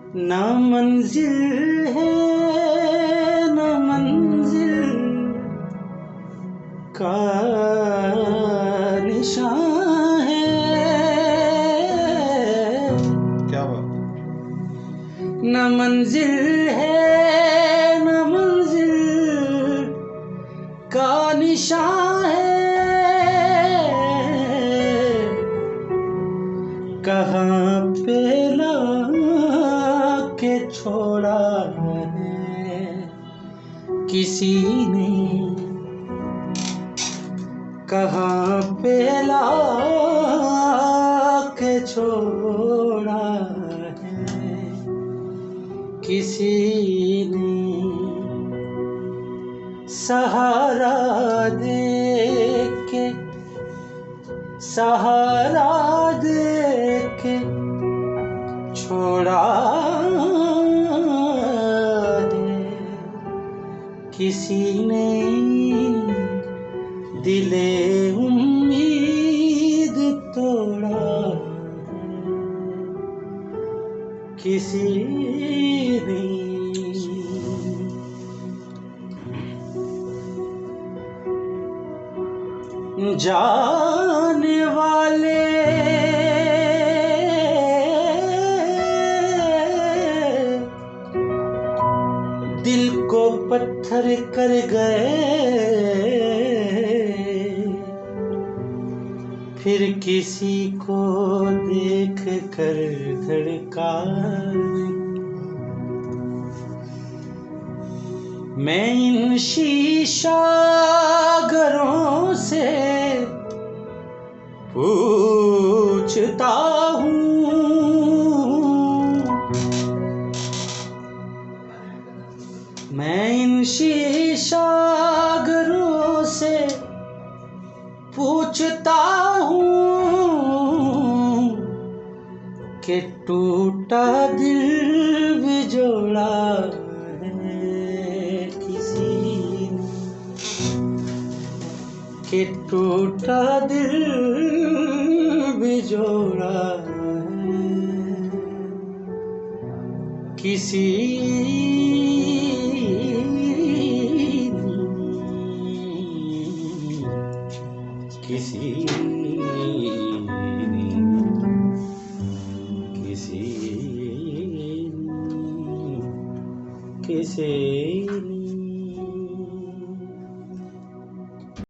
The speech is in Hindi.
न मंजिल है न मंजिल का निशान है। क्या बात। न मंजिल है न मंजिल का निशान है। कहाँ पे लाके छोड़ा है किसी ने, कहाँ पे लाके छोड़ा है किसी ने। सहारा दे के सहारा दे के छोड़ा है किसी ने। दिले उम्मीद तोड़ा है किसी ने। जाने वाले दिल को पत्थर कर गए, फिर किसी को देख कर धड़का। मैं इन शीशा घरों से पूछता हूँ, मैं इन शीशा घरों से पूछता हूँ कि टूटा दिल भी जोड़ा है किसी ने, कि टूटा दिल भी जोड़ा है किसी किसी किसी किसी